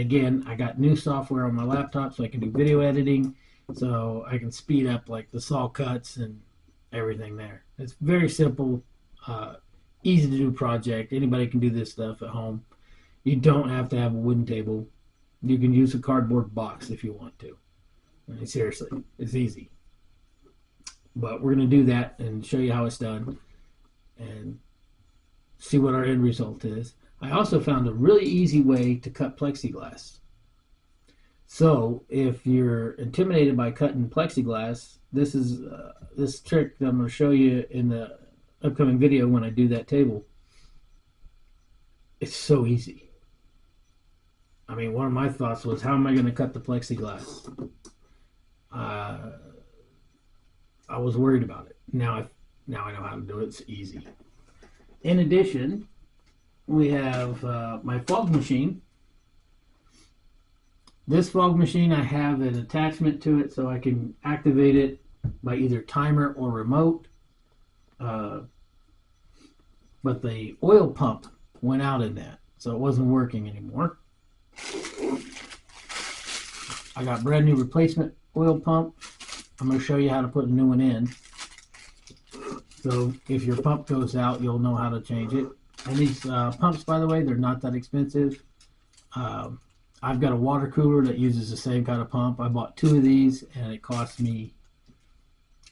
again, I got new software on my laptop so I can do video editing, so I can speed up like the saw cuts and everything there. It's very simple, easy to do project. Anybody can do this stuff at home. You don't have to have a wooden table. You can use a cardboard box if you want to. I mean, seriously, it's easy. But we're going to do that and show you how it's done and see what our end result is. I also found a really easy way to cut plexiglass. So if you're intimidated by cutting plexiglass, this is this trick that I'm going to show you in the upcoming video when I do that table. It's so easy. I mean, one of my thoughts was, how am I going to cut the plexiglass? I was worried about it. Now I know how to do it. It's easy. In addition, we have my fog machine. This fog machine, I have an attachment to it so I can activate it by either timer or remote. But the oil pump went out in that, so it wasn't working anymore. I got brand new replacement oil pump. I'm going to show you how to put a new one in. So if your pump goes out, you'll know how to change it. And these pumps, by the way, they're not that expensive. I've got a water cooler that uses the same kind of pump. I bought 2 of these, and it cost me,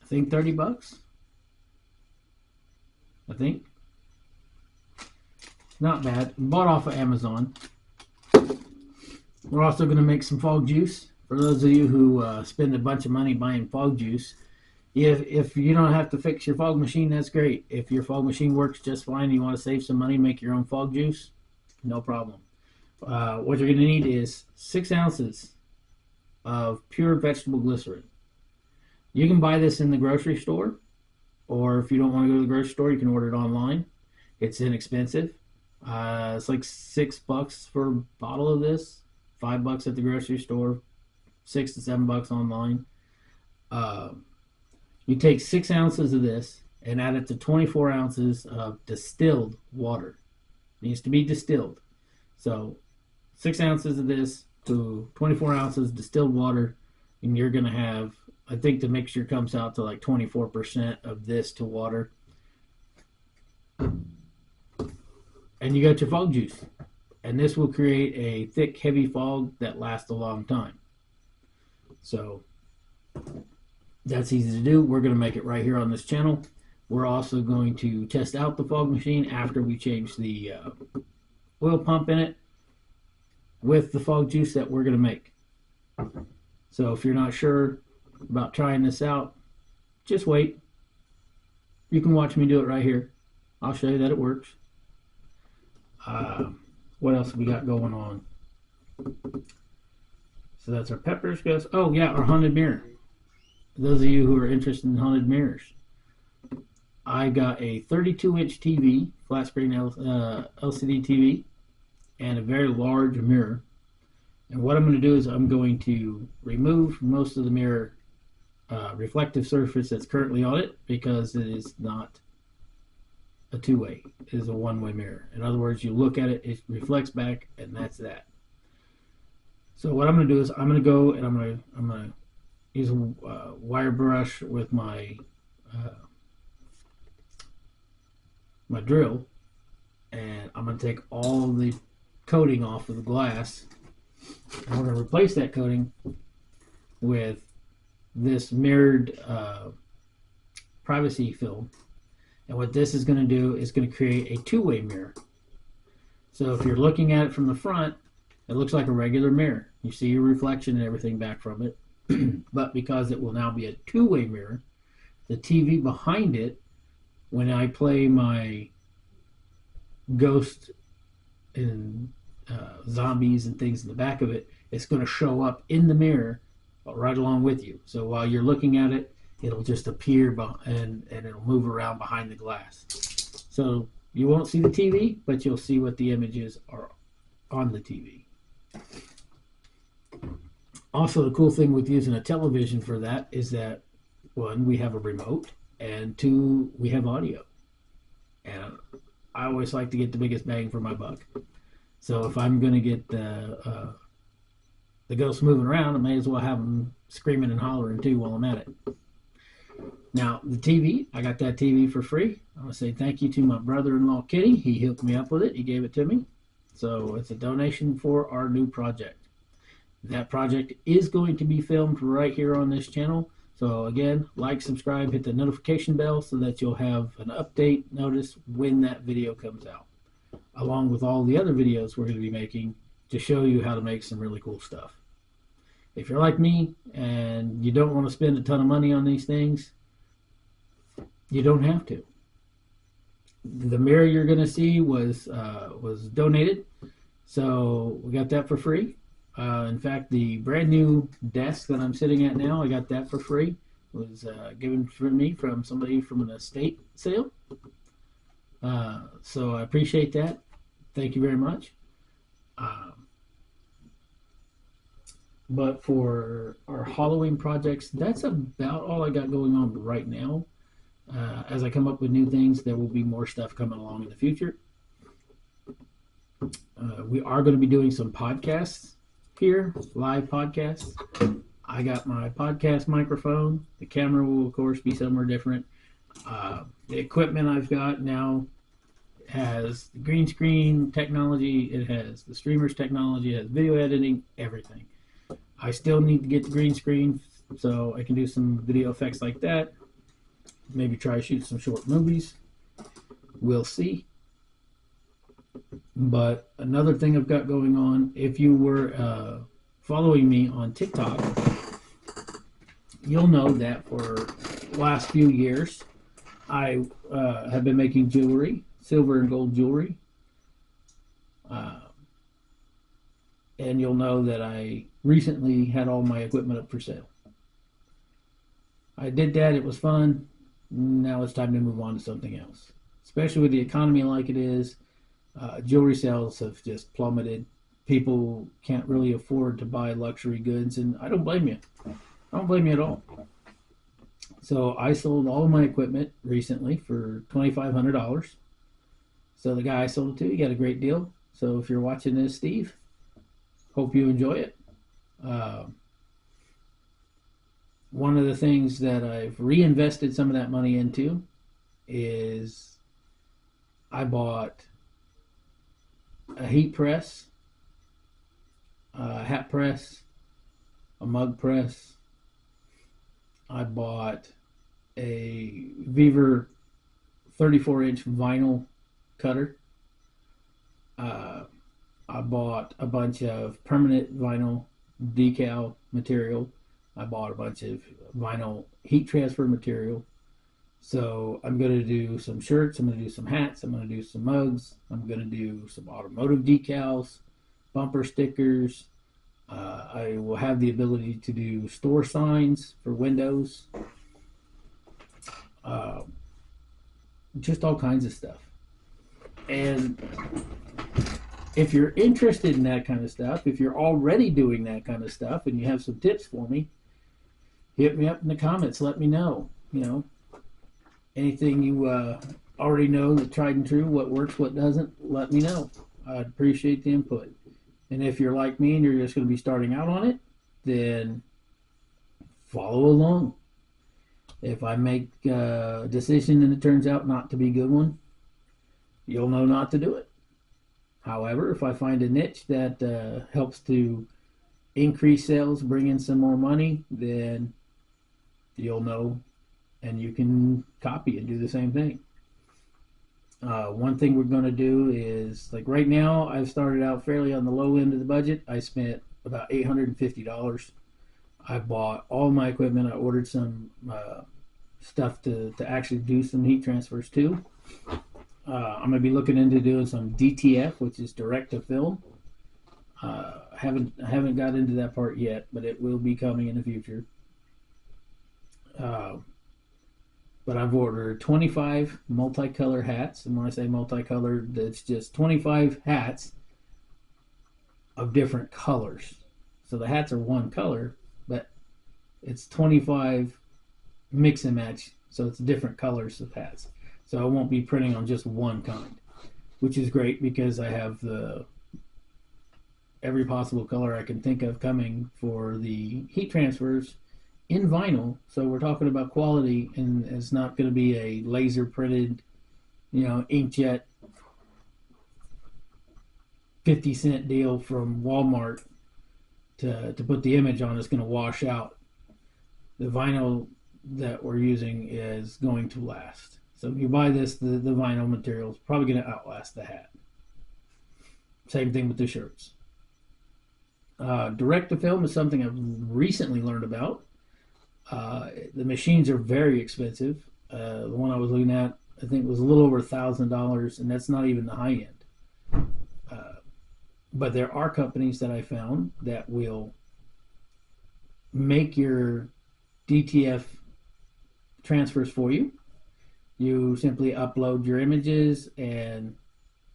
I think, 30 bucks. I think. Not bad. Bought off of Amazon. We're also going to make some fog juice. For those of you who spend a bunch of money buying fog juice, if you don't have to fix your fog machine, that's great. If your fog machine works just fine and you want to save some money, make your own fog juice, no problem. What you're going to need is 6 ounces of pure vegetable glycerin. You can buy this in the grocery store, or if you don't want to go to the grocery store, you can order it online. It's inexpensive. It's like $6 for a bottle of this, $5 at the grocery store, $6 to $7 online. You take 6 ounces of this and add it to 24 ounces of distilled water. It needs to be distilled. So 6 ounces of this to 24 ounces distilled water, and you're going to have, I think the mixture comes out to like 24% of this to water. And you got your fog juice. And this will create a thick, heavy fog that lasts a long time. So that's easy to do. We're going to make it right here on this channel. We're also going to test out the fog machine after we change the oil pump in it with the fog juice that we're going to make. So if you're not sure about trying this out, just wait. You can watch me do it right here. I'll show you that it works. What else we got going on? So that's our peppers. Oh yeah, our haunted mirror. Those of you who are interested in haunted mirrors, I got a 32-inch TV, flat screen LCD TV, and a very large mirror. And what I'm going to do is I'm going to remove most of the mirror reflective surface that's currently on it, because it is not a two-way. It is a one-way mirror. In other words, you look at it, it reflects back, and that's that. So what I'm going to do is I'm going to go and I'm going to use a wire brush with my my drill, and I'm going to take all the coating off of the glass, and we're going to replace that coating with this mirrored privacy film. And what this is going to do is going to create a two-way mirror. So if you're looking at it from the front, it looks like a regular mirror. You see your reflection and everything back from it. But because it will now be a two-way mirror, the TV behind it, when I play my ghost and zombies and things in the back of it, it's going to show up in the mirror right along with you. So while you're looking at it, it'll just appear and it'll move around behind the glass. So you won't see the TV, but you'll see what the images are on the TV. Also, the cool thing with using a television for that is that, one, we have a remote, and two, we have audio. And I always like to get the biggest bang for my buck. So if I'm going to get the the ghosts moving around, I may as well have them screaming and hollering too while I'm at it. Now, the TV, I got that TV for free. I want to say thank you to my brother-in-law, Kitty. He hooked me up with it. He gave it to me. So it's a donation for our new project. That project is going to be filmed right here on this channel. So again, like, subscribe, hit the notification bell so that you'll have an update notice when that video comes out, along with all the other videos we're going to be making to show you how to make some really cool stuff. If you're like me and you don't want to spend a ton of money on these things, you don't have to. The mirror you're going to see was donated, so we got that for free. In fact, the brand new desk that I'm sitting at now, I got that for free. It was given for me from somebody from an estate sale. So I appreciate that. Thank you very much. But for our Halloween projects, that's about all I got going on right now. As I come up with new things, there will be more stuff coming along in the future. We are going to be doing some podcasts here, live podcasts. I got my podcast microphone. The camera will, of course, be somewhere different. The equipment I've got now has the green screen technology. It has the streamers technology. It has video editing, everything. I still need to get the green screen so I can do some video effects like that. Maybe try to shoot some short movies. We'll see. But another thing I've got going on, if you were following me on TikTok, you'll know that for the last few years, I have been making jewelry, silver and gold jewelry. And you'll know that I recently had all my equipment up for sale. I did that. It was fun. Now it's time to move on to something else. Especially with the economy like it is, jewelry sales have just plummeted. People can't really afford to buy luxury goods, and I don't blame you. I don't blame you at all. So I sold all of my equipment recently for $2,500. So the guy I sold it to, he got a great deal. So if you're watching this, Steve, hope you enjoy it. One of the things that I've reinvested some of that money into is I bought a heat press, a hat press, a mug press. I bought a Beaver 34-inch vinyl cutter. I bought a bunch of permanent vinyl decal material. I bought a bunch of vinyl heat transfer material. So I'm going to do some shirts, I'm going to do some hats, I'm going to do some mugs, I'm going to do some automotive decals, bumper stickers. I will have the ability to do store signs for windows. Just all kinds of stuff. And if you're interested in that kind of stuff, if you're already doing that kind of stuff and you have some tips for me, hit me up in the comments. Let me know. You know, anything you already know, the tried and true, what works, what doesn't, let me know. I'd appreciate the input. And if you're like me and you're just going to be starting out on it, then follow along. If I make a decision and it turns out not to be a good one, you'll know not to do it. However, if I find a niche that helps to increase sales, bring in some more money, then you'll know and you can copy and do the same thing. One thing we're going to do is, like right now, I've started out fairly on the low end of the budget. I spent about $850. I bought all my equipment. I ordered some stuff to actually do some heat transfers too. I'm going to be looking into doing some DTF, which is direct to film. I haven't got into that part yet, but it will be coming in the future. But I've ordered 25 multicolor hats, and when I say multicolored, it's just 25 hats of different colors. So the hats are one color, but it's 25 mix and match, so it's different colors of hats. So I won't be printing on just one kind, which is great because I have the every possible color I can think of coming for the heat transfers in vinyl. So we're talking about quality, and it's not going to be a laser printed, inkjet 50-cent deal from Walmart to put the image on. It's going to wash out. The vinyl that we're using is going to last. So if you buy this, the vinyl material is probably going to outlast the hat. Same thing with the shirts. Direct to film is something I've recently learned about. The machines are very expensive. The one I was looking at, I think, was a little over $1,000, and that's not even the high end. But there are companies that I found that will make your DTF transfers for you. You simply upload your images, and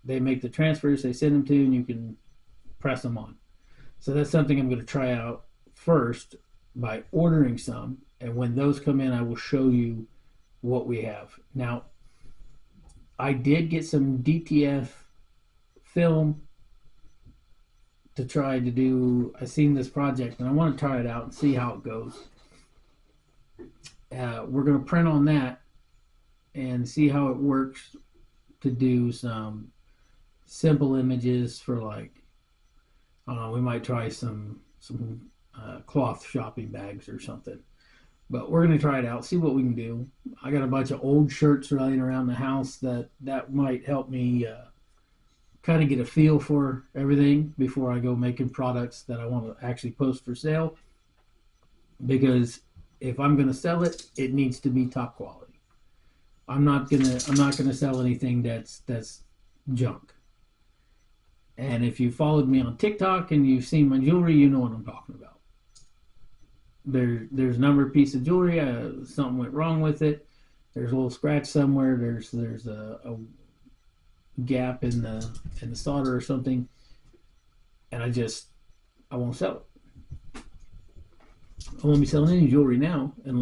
they make the transfers. They send them to you, and you can press them on. So that's something I'm going to try out first by ordering some, and when those come in, I will show you what we have. Now, I did get some DTF film to try to do. I seen this project, and I want to try it out and see how it goes. We're going to print on that and see how it works to do some simple images for, like, I don't know, we might try some cloth shopping bags or something. But we're going to try it out, see what we can do. I got a bunch of old shirts lying around the house that might help me kind of get a feel for everything before I go making products that I want to actually post for sale. Because if I'm going to sell it, it needs to be top quality. I'm not gonna sell anything that's junk. And if you followed me on TikTok and you've seen my jewelry, you know what I'm talking about. There's a numbered piece of jewelry. Something went wrong with it. There's a little scratch somewhere. There's a gap in the solder or something, and I won't sell it. I won't be selling any jewelry now, and